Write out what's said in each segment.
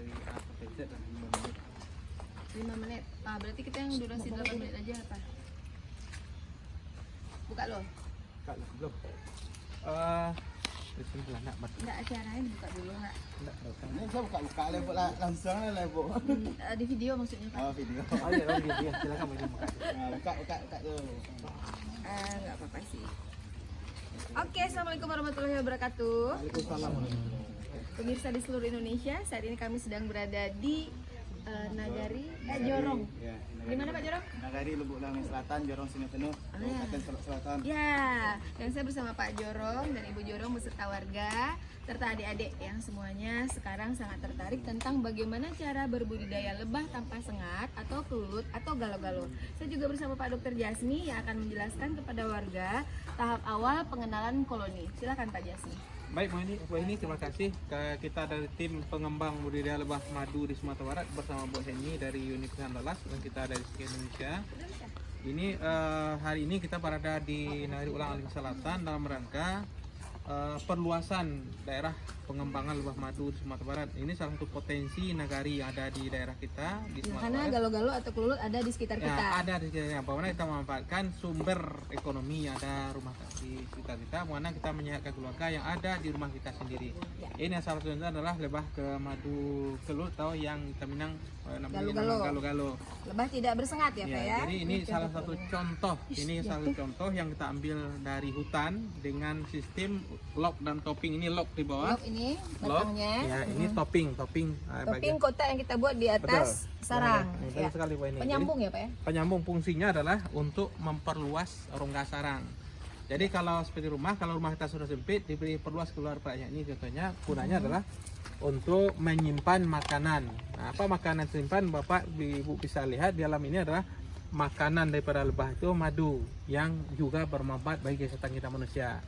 dari A sampai Z lah 5 menit. 5 menit. Berarti kita yang durasi 8 menit aja apa? Buka loh. Kak lah belum. Di sini lah nak mat. Enggak, acaranya dibuka dulu enggak? Enggak. Ini saya buka level langsung level. Di video maksudnya Pak. Oh video. Oh iya, iya, silakan Ibu buka. Buka dulu. Enggak apa-apa sih. Oke, assalamualaikum warahmatullahi wabarakatuh. Waalaikumsalam. Pemirsa di seluruh Indonesia, saat ini kami sedang berada di Nagari Jorong. Ya, Di mana Pak Jorong? Nagari Lubuk Langit Selatan, Jorong Sini Penuh, Kabupaten Selatan. Ya, dan saya bersama Pak Jorong dan Ibu Jorong beserta warga serta adik-adik yang semuanya sekarang sangat tertarik tentang bagaimana cara berbudidaya lebah tanpa sengat atau kelulut atau galo-galo. Saya juga bersama Pak Dr. Jasmi yang akan menjelaskan kepada warga tahap awal pengenalan koloni. Silakan Pak Jasmi. Baik Bu Heni, terima kasih. Kita dari tim pengembang budidaya lebah madu di Sumatera Barat bersama Bu Heni dari Universitas Andalas dan kita dari Sekian Indonesia. Ini hari ini kita berada di Nagari Ulang Alik Selatan dalam rangka perluasan daerah pengembangan lebah madu di Sumatera Barat. Ini salah satu potensi nagari yang ada di daerah kita di Sumatera Karena Barat. galo-galo atau kelulut ada di sekitar Ya, kita. ada di sekitarnya. Bagaimana kita memanfaatkan sumber ekonomi yang ada rumah di sekitar kita, bagaimana kita menyehatkan keluarga yang ada di rumah kita sendiri. Ya. Ini yang salah satunya adalah lebah ke madu kelulut atau yang kita minang namanya Galo-galo. galo-galo. Lebah tidak bersengat ya, Pak ya. Jadi ini salah satu contoh. Ini salah satu contoh yang kita ambil dari hutan dengan sistem lock dan topping. Ini lock di bawah. Lock ini Lock. batangnya. Ya, ini topping. Topping Bagian. kotak yang kita buat di atas sarang. Betul Ya. sekali Bu Heni. Penyambung ya, Pak ya. Penyambung fungsinya adalah untuk memperluas rongga sarang. Jadi kalau seperti rumah, kalau rumah kita sudah sempit, diberi perluas keluar banyak. Ini contohnya gunanya adalah untuk menyimpan makanan. Nah, apa makanan simpan? Bapak Ibu bisa lihat di dalam ini adalah makanan daripada lebah itu madu yang juga bermanfaat bagi kesehatan kita manusia.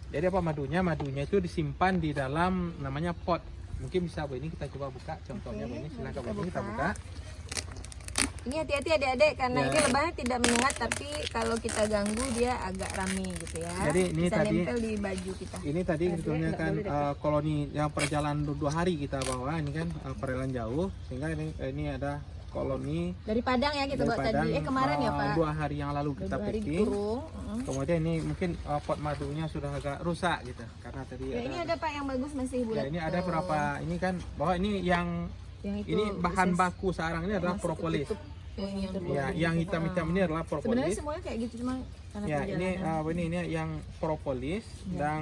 Jadi apa madunya? Madunya itu disimpan di dalam namanya pot. Mungkin bisa Bu ini kita coba buka contohnya Bu ini. Silakan Bu ini kita buka. Ini hati-hati adik-adik karena Ya. ini lebahnya tidak menyengat, tapi kalau kita ganggu dia agak rame gitu ya. Jadi ini bisa tadi- nempel di baju kita. Ini tadi sebetulnya kan koloni yang perjalanan 2 hari kita bawa. Ini kan perjalanan jauh sehingga ini ada koloni Dari Padang ya kita dari buat Padang, tadi. Kemarin ya Pak. 2 hari yang lalu kita 2 hari packing. dikurung. Kemudian ini mungkin pot madunya sudah agak rusak gitu karena tadi Ya, ini ada Pak yang bagus masih ya, bulat. ini ada tuh. berapa ini kan bahwa ini yang Yang itu ini bahan bisnis. baku sarang ini adalah Masih propolis. ketutup. Yang Ya, yang hitam-hitam ini adalah Sebenarnya propolis. semuanya kayak gitu cuma karena Ya, ini perjalanan. ini yang propolis Ya. dan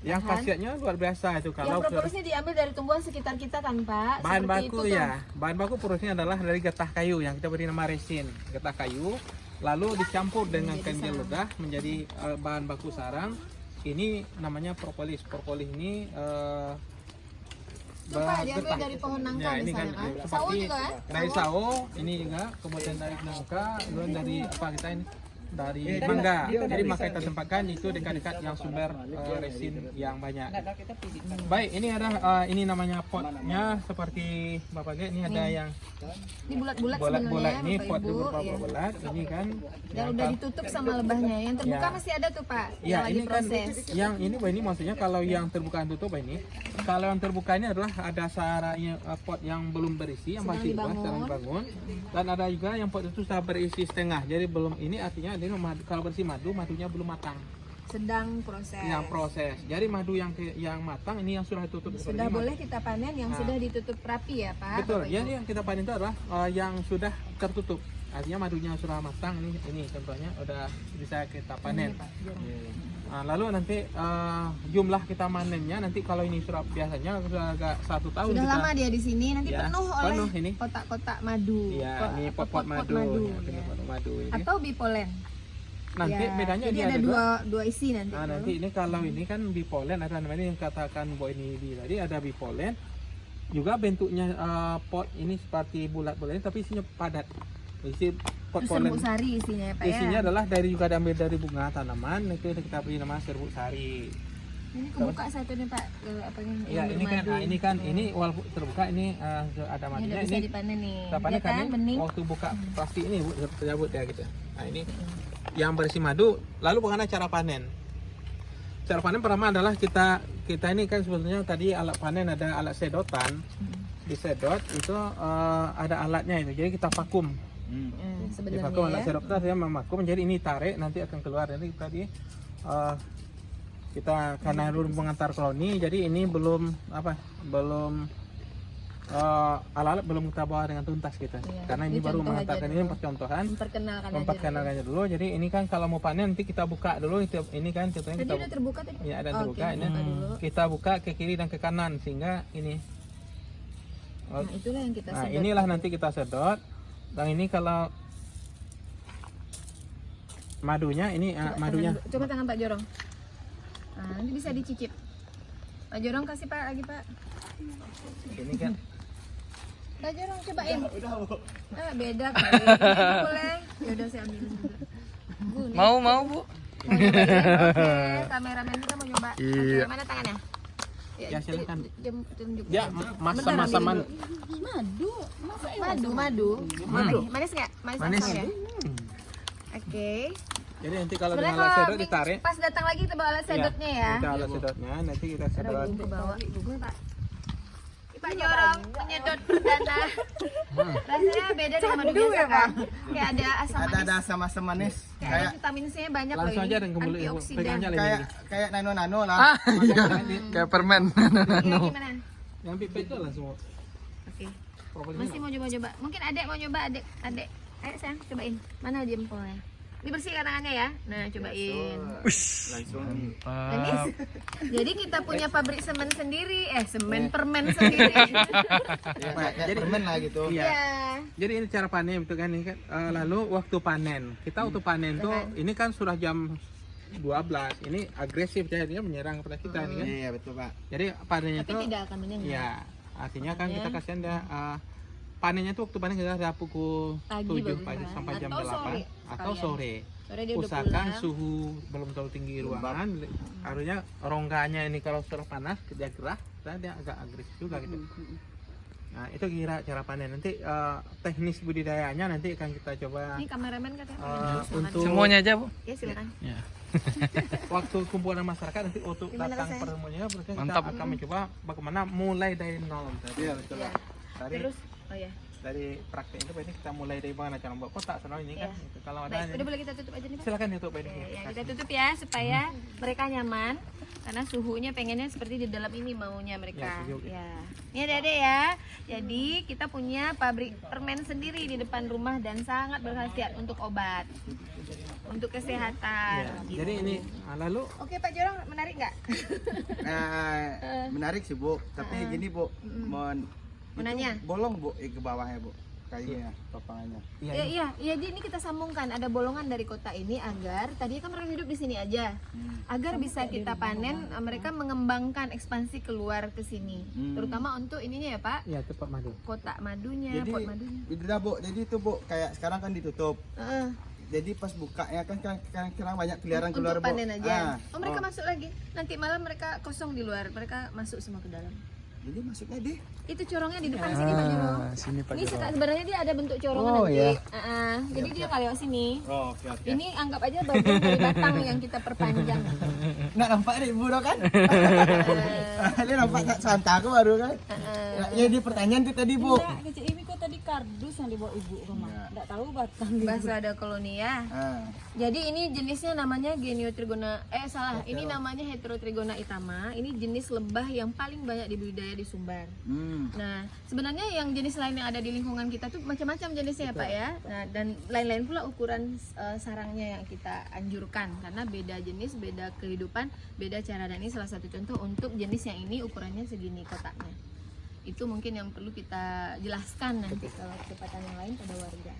yang Bahan. khasiatnya luar biasa itu Yang kalau propolisnya diambil dari tumbuhan sekitar kita kan Pak. bahan Seperti baku itu, ya, kan? bahan baku prosesnya adalah dari getah kayu yang kita beri nama resin, getah kayu, lalu dicampur dengan Menjadi kenjel sarang. ledah menjadi bahan baku sarang. Ini namanya propolis. Propolis ini Itu Pak diambil dari pohon nangka Ya, ini misalnya kan. ya, Sawo seperti juga kan? dari sawo, ini juga, kemudian dari nangka, kemudian dari apa kita ini dari mangga. Jadi maka kita tempatkan itu dekat-dekat yang sumber resin yang banyak. Baik, ini ada ini namanya potnya seperti Bapak lihat ini ada yang Ini bulat-bulat bulat-bulat sebenarnya ini Bapak pot Ibu. berupa Ya. bulat ini kan Dan udah ditutup sama lebahnya. Yang terbuka Ya. masih ada tuh Pak. ya yang lagi ini kan proses. yang ini maksudnya kalau yang terbuka dan tutup ini kalau yang terbuka ini adalah ada sarangnya pot yang belum berisi yang Sedang masih dibangun. sedang dibangun dan ada juga yang pot itu sudah berisi setengah jadi belum ini artinya ini kalau berisi madunya belum matang Sedang proses. yang proses jadi madu yang matang ini yang sudah ditutup seperti Sudah ini, boleh kita panen yang Nah. sudah ditutup rapi ya Pak. betul Bapak ya Ibu. yang kita panen itu adalah yang sudah tertutup artinya madunya sudah matang ini contohnya udah bisa kita panen. Ini, Pak, biar- Nah, lalu nanti jumlah kita manennya nanti kalau ini sudah biasanya sudah agak 1 tahun Sudah kita, lama dia di sini nanti Ya, penuh oleh penuh ini. kotak-kotak madu. ya ini pot-pot madu, ya. ini pot madu ini. Atau bipolen. Nanti Ya, bedanya jadi dia ada juga. dua isi nanti. Nah, tuh. nanti ini kalau ini kan bipolen ada namanya yang katakan Bu ini tadi ada bipolen juga bentuknya pot ini seperti bulat-bulat ini, tapi isinya padat isi pot Terus polen serbuk sari isinya ya Pak isinya ya. adalah dari juga diambil dari bunga tanaman itu kita beri nama serbuk sari. Ini kebuka satu nih Pak. Apa yang Ya ini kan, bermadu. ini kan, ini walaupun terbuka ini ada Ini madunya udah bisa ini. dipanen nih. Tapannya Ya kan kan bening. waktu buka plastik ini Bu, tercabut ya gitu. Nah ini yang berisi madu. Lalu bagaimana cara panen? cara panen pertama adalah kita ini kan sebetulnya tadi alat panen ada alat sedotan. Disedot itu ada alatnya itu. Jadi kita vakum. Di Sebenarnya vakum alat ya. sedot dia memakum. Jadi ini tarik nanti akan keluar. Jadi tadi kita karena dulu mengantar koloni, jadi ini belum alat-alat belum kita bawa dengan tuntas kita. Iya. Karena ini Ini baru contoh mengantarkan aja ini dulu. percontohan. Memperkenalkannya Dulu. Jadi ini kan kalau mau panen nanti kita buka dulu. Ini kan contohnya Tadi kita udah terbuka tadi. ya ada Oke, terbuka. Ini buka dulu. kita buka ke kiri dan ke kanan sehingga ini. Nah, itulah yang kita Nah, sedot. inilah nanti kita sedot. Dan ini kalau madunya ini madunya. Coba tangan Pak Jorong. Nah, ini bisa dicicip. Pak Jorong kasih Pak lagi Pak. Ini kan Pak Jorong cobain. Beda kali. Ini boleh. Ya udah saya ambil dulu. Nih. Mau Bu? Mau nyobain? Oke, kameramen kita mau nyoba. Iya. Oke, mana tangannya? Ya, silakan. Tunjuk. ya Bentar, masa ambil dulu. Madu. Manis nggak? Manis. asam ya? Oke. Jadi nanti kalau Sebenarnya dengan alat kalau sedot ditarik. pas datang lagi kita bawa alat sedotnya ya. Kita alat sedotnya nanti kita sedot. Taruh ke bawah. Pak. Pak Jorong menyedot perdana. Rasanya beda dengan madu biasa kan? Kayak ada asam Ada manis. asam-asam manis. Kayak Kayak ada vitamin C banyak loh Langsung ini. aja dan kemudian Antioksidan. pegangnya lagi. kayak nano-nano lah. Iya. Kayak permen. Iya, gimana? Yang pipet itu langsung. Oke. Pokoknya Masih mau coba-coba. Mungkin adek mau nyoba, adek. Ayo sayang, cobain. Mana jempolnya? Dibersihkan tangannya ya. Nah, cobain. Langsung. Manis. Jadi kita punya pabrik semen sendiri, permen sendiri. Ya, kayak permen lah gitu. Iya. Ya. Jadi ini cara panen itu kan ini kan. Lalu waktu panen. Kita waktu panen tuh ini kan sudah jam 12. Ini agresif jadinya menyerang kepada kita ini kan. Iya, betul, Pak. Jadi panennya Tapi tuh tidak akan menyengat. ya artinya kan Makanya- kita kasihan dia panennya tuh waktu panen kita ada pukul Pagi 7 bagus pagi kan? sampai jam Atau 8 sore atau sekalian. sore. Sore dia udah Usahakan pulang. suhu belum terlalu tinggi ruangan. Harusnya rongganya ini kalau sudah panas dia gerah, dia agak agresif juga gitu. Nah itu kira cara panen. Nanti teknis budidayanya nanti akan kita coba Ini kameramen katanya. untuk Semuanya aja Bu. Ya silakan. waktu kumpulan masyarakat nanti untuk Gimana datang rasanya? pertemuannya mereka kita Mantap. akan mencoba bagaimana mulai dari nol. Iya, betul, Ya. Pak. Dari Terus, oh ya. dari praktek itu ini kita mulai dari bagaimana cara membuat kotak soalnya ini kan. Iya. Gitu. Kalau ada Baik, udah boleh kita tutup aja nih Pak. silakan YouTube ini. Ya, kita tutup ya supaya mereka nyaman karena suhunya pengennya seperti di dalam ini maunya mereka. Ya, sejuk. Ya. Ini adik-adik ya. Jadi kita punya pabrik permen sendiri di depan rumah dan sangat berkhasiat untuk obat, untuk kesehatan. Ya, gitu. jadi ini lalu Oke Pak Jorong, menarik nggak? Menarik sih, Bu. Tapi gini, Bu. Mau nanya? Bolong, Bu, ke bawahnya, Bu. Kayaknya topangannya. iya Ya, iya, jadi ini kita sambungkan ada bolongan dari kota ini agar tadinya kan mereka hidup di sini aja, agar bisa kita panen, mereka mengembangkan ekspansi keluar ke sini, terutama untuk ininya ya Pak, iya cepat madu. kotak madunya, Jadi, pot madunya. itu dah, Bu. Jadi itu, Bu, kayak sekarang kan ditutup. Heeh. Jadi pas bukanya kan sekarang banyak keliaran keluar, Untuk Bu. panen aja. Ah, Oh mereka masuk lagi. Nanti malam mereka kosong di luar, mereka masuk semua ke dalam. Jadi masuknya deh. Itu corongnya di depan sini Pak Jorong. Sini Pak Ini sebenarnya dia ada bentuk corongnya Oh, nanti. iya. Jadi dia nggak lewat sini. Oh, oke, oke. Ini anggap aja bagian dari batang yang kita perpanjang. Nggak nampak nih, Bu, kan? Ini nampak tak santa aku baru kan? Ya, jadi pertanyaan tuh tadi, Bu. Enggak, kecil ini kok tadi kardus yang dibawa ibu rumah. Enggak tahu batang. Bahasa ada kolonia. Ah. Jadi ini jenisnya namanya Geniotrigona, ini namanya Heterotrigona itama. Ini jenis lebah yang paling banyak dibudidaya di Sumbar. Nah, sebenarnya yang jenis lain yang ada di lingkungan kita tuh macam-macam jenisnya ya Pak ya. Nah, dan lain-lain pula ukuran sarangnya yang kita anjurkan karena beda jenis, beda kehidupan, beda cara. Dan ini salah satu contoh untuk jenis yang ini ukurannya segini kotaknya. Itu mungkin yang perlu kita jelaskan nanti kalau kecepatan yang lain pada warga.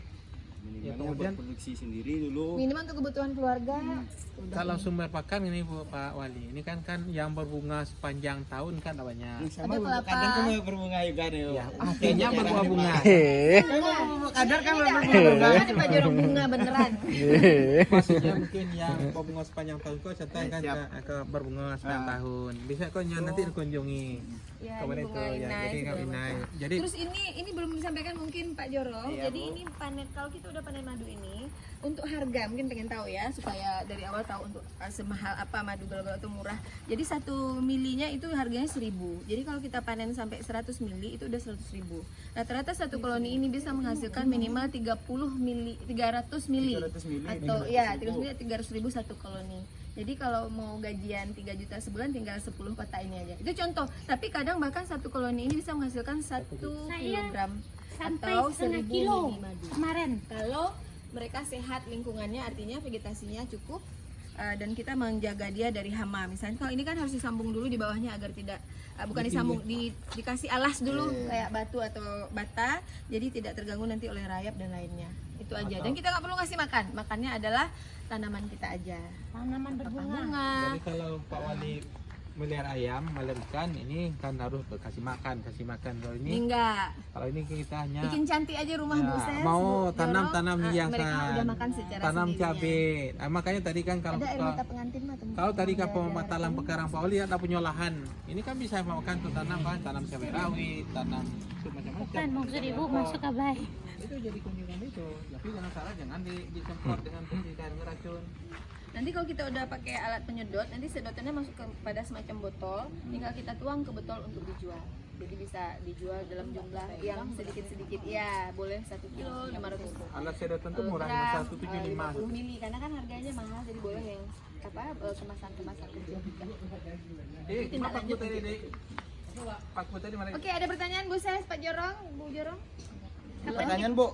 Ya, kemudian- buat produksi sendiri dulu. Minimal untuk kebutuhan keluarga. Udah. Kalau sumber pakan ini Bu, Pak Wali, ini kan yang berbunga sepanjang tahun kan banyak. Ini sama Ada Bu, kelapa. kadang kan berbunga juga nih. Bu. Ya, akhirnya berbuah-bunga. Kan kadang kan Ini berbunga. ada Pak Jorong bunga beneran. Maksudnya mungkin yang berbunga sepanjang tahun kok contoh kan Siap. ke berbunga sepanjang tahun. Bisa kok nanti dikunjungi. Ya, Kemarin bunga itu, ya, inai, jadi segala inai. macam. Jadi Terus ini belum disampaikan mungkin Pak Joro. Iya, Jadi Bu. ini panen, kalau kita udah panen madu ini untuk harga mungkin pengen tahu ya supaya dari awal tahu untuk semahal apa madu galo-galo itu murah. Jadi 1 milinya itu harganya 1.000. Jadi kalau kita panen sampai 100 mili itu udah 100.000. Rata-rata satu koloni ini bisa menghasilkan minimal 300 mili 300 mili. atau ya 300.000 satu koloni. Jadi kalau mau gajian 3 juta sebulan tinggal 10 kota ini aja. Itu contoh. Tapi kadang bahkan satu koloni ini bisa menghasilkan 1 kilogram sampai atau 1,5 1.000 kilo mili madu. kemarin. Kalau mereka sehat lingkungannya, artinya vegetasinya cukup dan kita menjaga dia dari hama. Misalnya kalau ini kan harus disambung dulu di bawahnya agar tidak bukan disambung, dikasih alas dulu kayak batu atau bata, jadi tidak terganggu nanti oleh rayap dan lainnya. Itu aja. Dan kita nggak perlu ngasih makan. Makannya adalah tanaman kita aja. Tanaman berbunga. Bunga. Jadi kalau Pak Wali melihara ayam, melihara ikan, ini kan harus kasih makan. Kalau Ini ini, enggak. kalau ini kita hanya Bikin cantik aja rumah ya, Bu Ses, mau Bu tanam-tanam Joro, hiasan, mereka udah makan secara tanam sendirinya. cabai. Makanya tadi kan Ada air mata pengantin mah teman. kalau tadi kapal matalang pekarang Pak Wali ada punya lahan. Ini kan bisa makan tuh tanam kan, tanam cabai rawit, tanam itu macam-macam. Kan maksud ibu masuk kabai. Itu jadi kunjungan itu. Tapi jangan salah, jangan disemprot dengan pestisida dan racun. Nanti kalau kita udah pakai alat penyedot, nanti sedotannya masuk kepada semacam botol, tinggal kita tuang ke botol untuk dijual. Jadi bisa dijual dalam jumlah yang sedikit-sedikit. Ya, boleh 1 kilo 500 Alat sedotan tuh murah, gram, 175. 50 mili, karena kan harganya mahal, jadi boleh yang kemasan-kemasan kecil juga. Tindak lanjut tadi, Dek. Pak Bu tadi mana? Oke, ada pertanyaan Bu Ses, Pak Jorong, Bu Jorong? Pertanyaan Bu,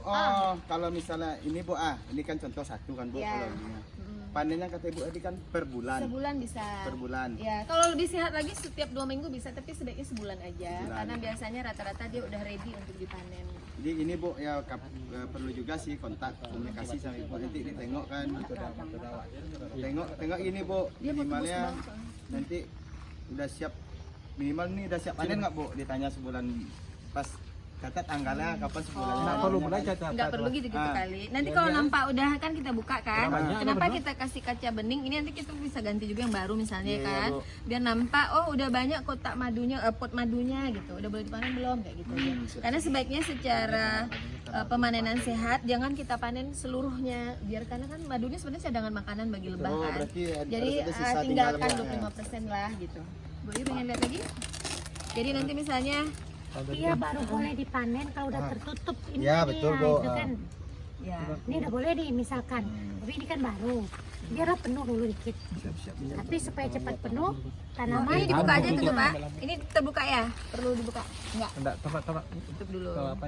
kalau misalnya ini Bu, ini kan contoh satu kan Bu, Ya. koloninya. Panennya kata Ibu tadi kan per bulan. Sebulan bisa. Per bulan. Ya, kalau lebih sehat lagi setiap 2 minggu bisa, tapi sebaiknya sebulan aja. Sebulan. Karena biasanya rata-rata dia udah ready untuk dipanen. Jadi ini Bu ya perlu juga sih kontak komunikasi sama Ibu, nanti ditengok kan. Tengok ini Bu, Dia mau minimalnya tebus bang, nanti udah siap, minimal nih udah siap panen nggak Bu? Ditanya sebulan pas catat tanggalnya kapan sebulan. Nggak perlu mulai cacat. Nggak perlu gitu-gitu Ah. kali. Nanti kalau nampak udah kan kita buka kan. Banyak, Kenapa bener. kita kasih kaca bening? Ini nanti kita bisa ganti juga yang baru misalnya Iya, kan. Bu. Biar nampak oh udah banyak kotak madunya, pot madunya gitu. Udah boleh dipanen belum kayak gitu aja. Karena sebaiknya secara pemanenan sehat jangan kita panen seluruhnya. Biar karena kan madunya sebenarnya cadangan makanan bagi lebah Oh, kan. berarti Jadi harus ada sisa tinggalkan tinggal, 25% lah gitu. Bu Yu pengen lihat lagi? Jadi nanti misalnya Iya baru boleh dipanen kalau udah tertutup. Ini Ya, tadi betul, Bu. Itu kan. ya Ini udah boleh nih misalkan. Tapi ini kan baru. Biar penuh dulu dikit. Tapi supaya cepat penuh tanaman. ini dibuka aja tuh Pak. Ini terbuka ya? Perlu dibuka? Enggak. Enggak, tempat Tutup dulu. apa